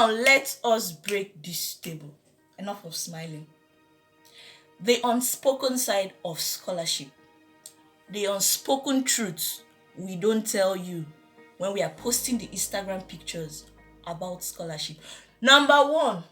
Now let us break this table. Enough of smiling. The unspoken side of scholarship. The unspoken truths we don't tell you when we are posting the Instagram pictures about scholarship. Number one,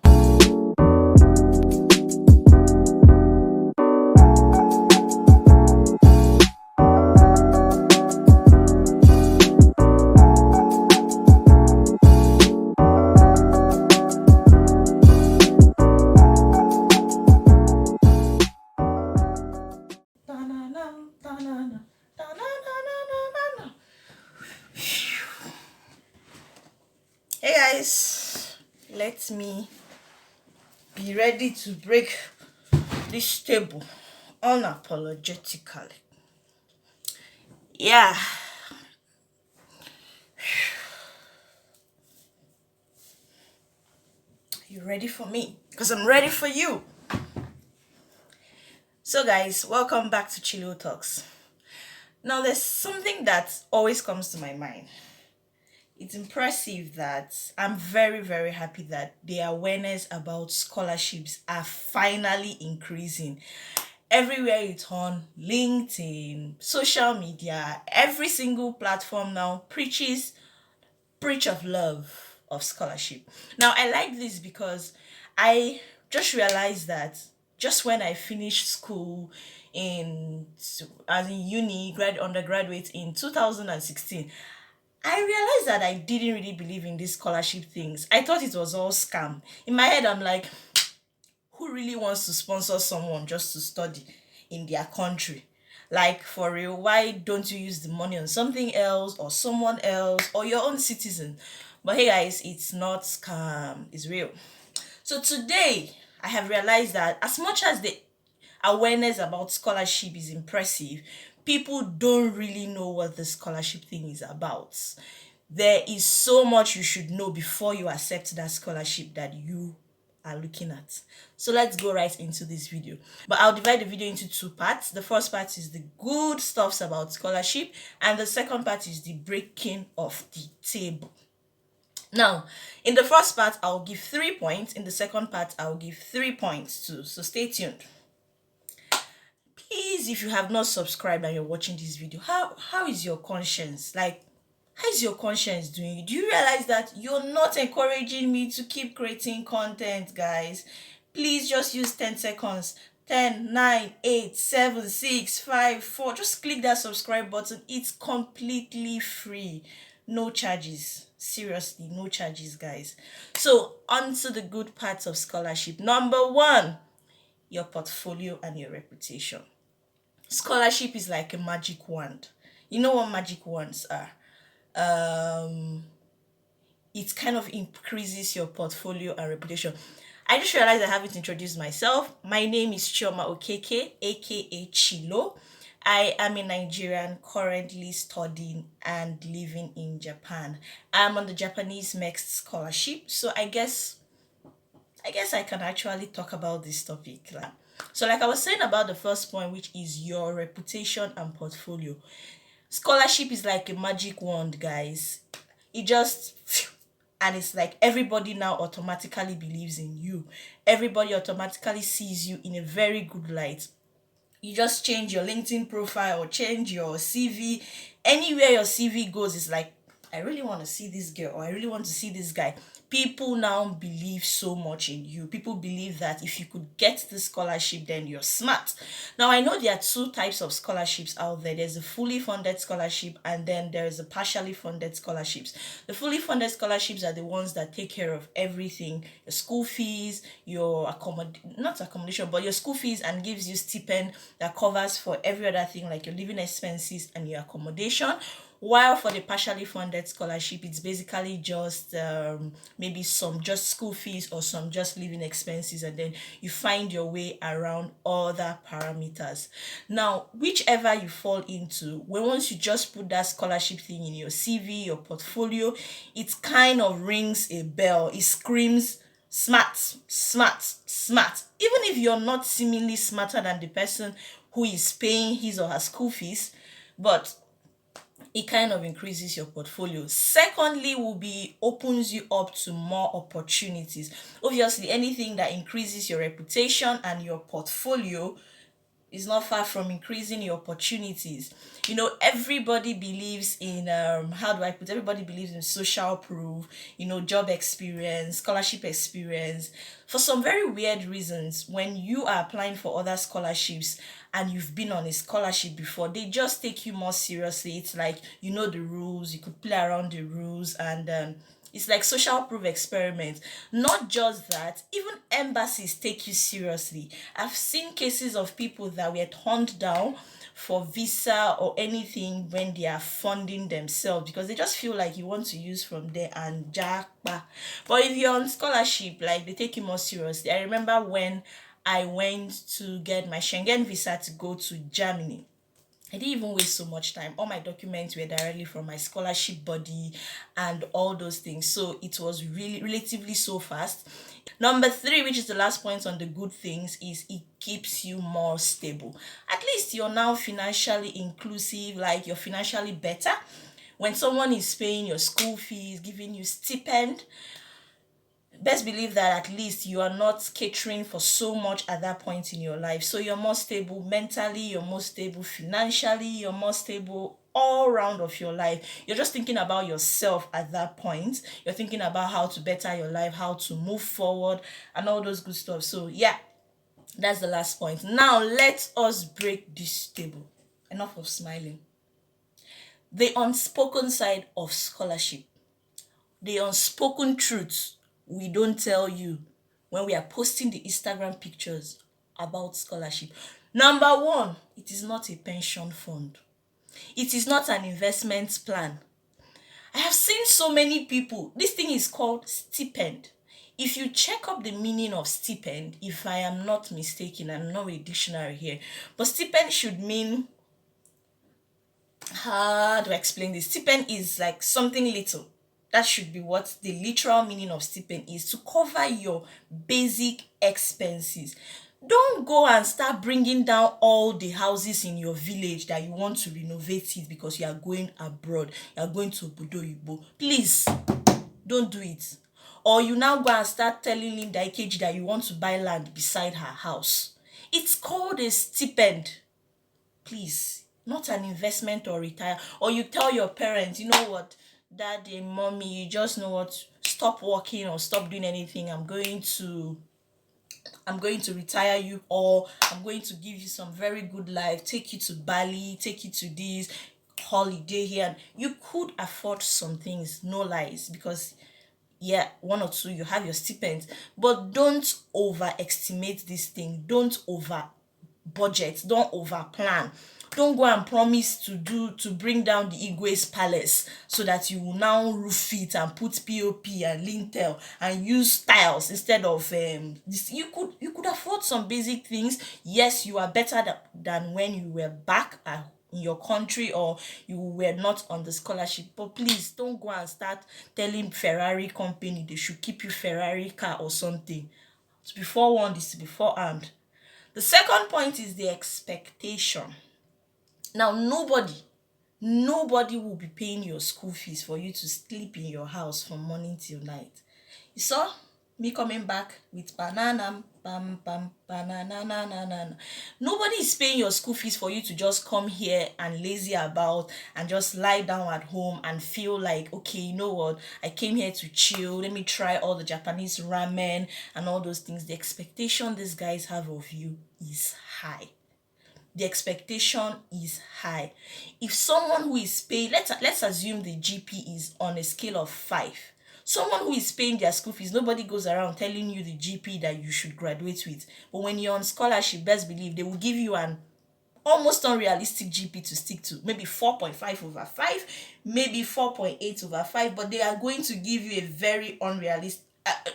hey guys, let me be ready to break this table unapologetically. Yeah, you ready for me? Because I'm ready for you. So, guys, welcome back to Chilo Talks. Now, there's something that always comes to my mind. It's impressive that I'm very, very happy that the awareness about scholarships are finally increasing. Everywhere you turn, LinkedIn, social media, every single platform now preach of love of scholarship. Now I like this because I just realized that just when I finished school in as in uni undergraduate in 2016, I realized that I didn't really believe in these scholarship things. I thought it was all scam. In my head I'm like, who really wants to sponsor someone just to study in their country? Like, for real, why don't you use the money on something else or someone else or your own citizen? But hey guys, it's not scam, it's real. So today I have realized that as much as the awareness about scholarship is impressive, people don't really know what the scholarship thing is about. There is so much you should know before you accept that scholarship that you are looking at. So let's go right into this video. But I'll divide the video into two parts. The first part is the good stuffs about scholarship, and the second part is the breaking of the table. Now, in the first part, I'll give 3 points. In the second part, I'll give 3 points too. So stay tuned. Please, if you have not subscribed and you're watching this video, how is your conscience? Like, how is your conscience doing? Do you realize that you're not encouraging me to keep creating content, guys? Please just use 10 seconds. 10, 9, 8, 7, 6, 5, 4. Just click that subscribe button. It's completely free. No charges. Seriously, no charges, guys. So, on to the good parts of scholarship. Number one, your portfolio and your reputation. Scholarship is like a magic wand. You know what magic wands are? It kind of increases your portfolio and reputation. I just realized I haven't introduced myself. My name is Chioma Okeke, aka Chilo. I am a Nigerian currently studying and living in Japan. I'm on the Japanese Next scholarship, so I guess I can actually talk about this topic. So, like I was saying about the first point, which is your reputation and portfolio. Scholarship is like a magic wand, guys. It just and it's like everybody now automatically believes in you. Everybody automatically sees you in a very good light. You just change your LinkedIn profile or change your CV. Anywhere your CV goes, it's like, I really want to see this girl or I really want to see this guy. People now believe so much in you. People believe that if you could get the scholarship, then you're smart. Now, I know there are two types of scholarships out there. There's a fully funded scholarship, and then there's a partially funded scholarships. The fully funded scholarships are the ones that take care of everything: your school fees, your not accommodation, but your school fees, and gives you stipend that covers for every other thing like your living expenses and your accommodation. While for the partially funded scholarship, it's basically just maybe some just school fees or some just living expenses, and then you find your way around other parameters. Now, whichever you fall into, once you just put that scholarship thing in your CV, your portfolio, it kind of rings a bell. It screams smart, smart, smart. Even if you're not seemingly smarter than the person who is paying his or her school fees, but it kind of increases your portfolio. Secondly, will be opens you up to more opportunities. Obviously, anything that increases your reputation and your portfolio is not far from increasing your opportunities. Everybody believes in how do I put everybody believes in social proof, job experience, scholarship experience. For some very weird reasons, when you are applying for other scholarships and you've been on a scholarship before, they just take you more seriously. It's like you know the rules, you could play around the rules, and it's like social proof experiment. Not just that, even embassies take you seriously. I've seen cases of people that were turned down for visa or anything when they are funding themselves because they just feel like you want to use from there and jackpa. But if you're on scholarship, like they take you more seriously. I remember when I went to get my Schengen visa to go to Germany. I didn't even waste so much time. All my documents were directly from my scholarship body and all those things. So it was really relatively so fast. Number three, which is the last point on the good things, is it keeps you more stable. At least you're now financially inclusive, like you're financially better. When someone is paying your school fees, giving you stipend, best believe that at least you are not catering for so much at that point in your life. So you're more stable mentally, you're more stable financially, you're more stable all round of your life. You're just thinking about yourself at that point. You're thinking about how to better your life, how to move forward, and all those good stuff. So yeah, that's the last point. Now let us break this table. Enough of smiling. The unspoken side of scholarship, the unspoken truths we don't tell you when we are posting the Instagram pictures about scholarship. Number one, it is not a pension fund. It is not an investment plan. I have seen so many people. This thing is called stipend. If you check up the meaning of stipend, if I am not mistaken, I'm not a dictionary here, but stipend should mean, how do I explain this? Stipend is like something little. That should be what the literal meaning of stipend is, to cover your basic expenses. Don't go and start bringing down all the houses in your village that you want to renovate it because you are going abroad, you are going to Obodo Oyibo. Please don't do it. Or you now go and start telling Linda Ikeji that you want to buy land beside her house. It's called a stipend. Please, not an investment or retire. Or you tell your parents, you know what, daddy, mommy, you just know what, stop working or stop doing anything. I'm going to retire you, or I'm going to give you some very good life, take you to Bali, take you to this holiday here. And you could afford some things, no lies, because yeah, one or two, you have your stipends, but don't overestimate this thing. Don't over budget, don't over plan. Don't go and promise to bring down the Igwe's palace so that you will now roof it and put pop and lintel and use tiles instead of this. You could afford some basic things. Yes, you are better than when you were back in your country or you were not on the scholarship, but please don't go and start telling Ferrari company they should keep you Ferrari car or something. To be forewarned is to be forearmed. The second point is the expectation. Now, nobody will be paying your school fees for you to sleep in your house from morning till night. You saw me coming back with banana, bam, bam, banana, na, na, na, na. Nobody is paying your school fees for you to just come here and lazy about and just lie down at home and feel like, okay, you know what, I came here to chill. Let me try all the Japanese ramen and all those things. The expectation these guys have of you is high. The expectation is high. If someone who is paying, let's assume the GP is on a scale of 5. Someone who is paying their school fees, nobody goes around telling you the GP that you should graduate with. But when you're on scholarship, best believe they will give you an almost unrealistic GP to stick to. Maybe 4.5 over 5, maybe 4.8 over 5, but they are going to give you a very unrealistic.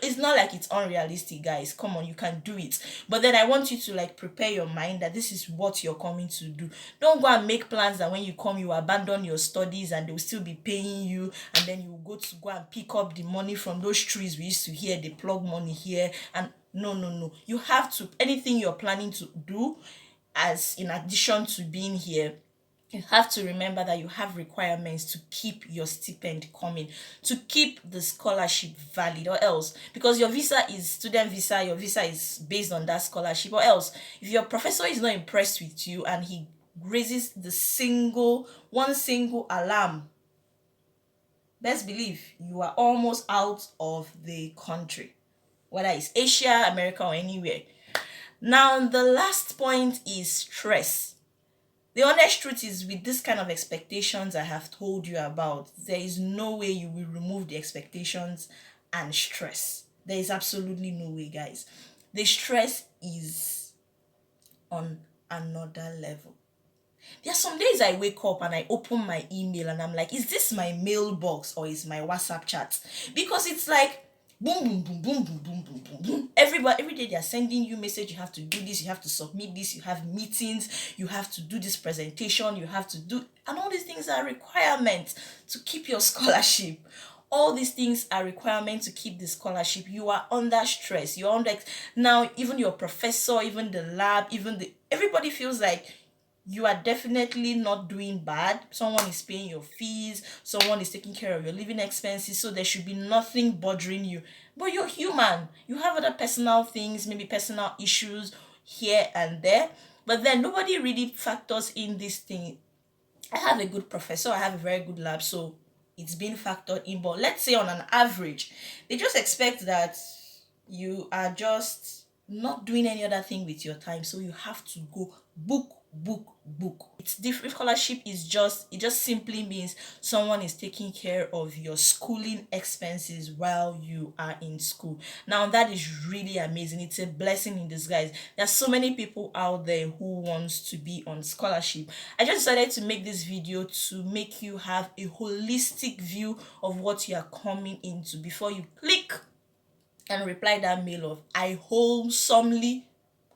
It's not like it's unrealistic, guys. Come on, you can do it. But then I want you to like prepare your mind that this is what you're coming to do. Don't go and make plans that when you come, you abandon your studies and they will still be paying you, and then you go and pick up the money from those trees we used to hear they plug money here. And no, no, no. You have to, anything you're planning to do as in addition to being here, You have to remember that you have requirements to keep your stipend coming, to keep the scholarship valid, or else, because your visa is student visa, your visa is based on that scholarship, or else if your professor is not impressed with you and he raises the single alarm, best believe you are almost out of the country, whether it's Asia, America, or anywhere. Now, the last point is stress. The honest truth is, with this kind of expectations I have told you about, there is no way you will remove the expectations and stress. There is absolutely no way, guys. The stress is on another level. There are some days I wake up and I open my email and I'm like, is this my mailbox or is my WhatsApp chat? Because it's like boom, boom, boom, boom, boom, boom, boom, boom, boom. Everybody, every day they are sending you message. You have to do this. You have to submit this. You have meetings. You have to do this presentation. You have to do, and all these things are requirements to keep your scholarship. All these things are requirements to keep the scholarship. You are under stress. You're under now. Even your professor, even the lab, even the everybody feels like you are definitely not doing bad. Someone is paying your fees, someone is taking care of your living expenses, so there should be nothing bothering you. But you're human. You have other personal things, maybe personal issues here and there. But then nobody really factors in this thing. I have a good professor, I have a very good lab, so it's being factored in. But let's say on an average, they just expect that you are just not doing any other thing with your time, so you have to go book, book, book. It's different. Scholarship is just, it just simply means someone is taking care of your schooling expenses while you are in school. Now that is really amazing. It's a blessing in disguise. There's so many people out there who wants to be on scholarship. I just decided to make this video to make you have a holistic view of what you are coming into before you click and reply that mail of I wholesomely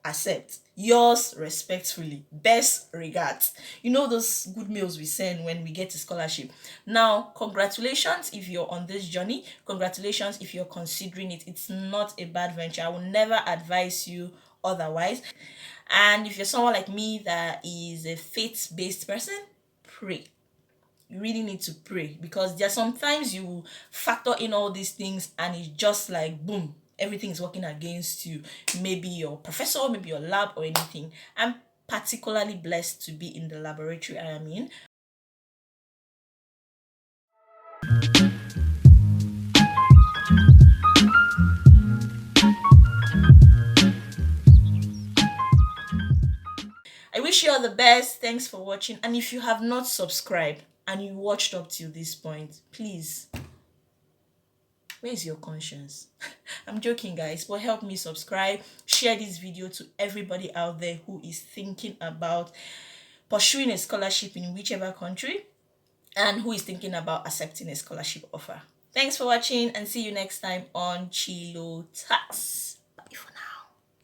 accept. Yours respectfully. Best regards. You know those good mails we send when we get a scholarship. Now, congratulations if you're on this journey. Congratulations if you're considering it. It's not a bad venture. I will never advise you otherwise. And if you're someone like me that is a faith-based person, pray. You really need to pray, because there are sometimes you factor in all these things and it's just like boom, everything is working against you. Maybe your professor, maybe your lab, or anything. I'm particularly blessed to be in the laboratory I am in. I wish you all the best. Thanks for watching. And if you have not subscribed and you watched up till this point, please, where's your conscience? I'm joking, guys, but help me subscribe, share this video to everybody out there who is thinking about pursuing a scholarship in whichever country and who is thinking about accepting a scholarship offer. Thanks for watching and see you next time on Chilo Talks.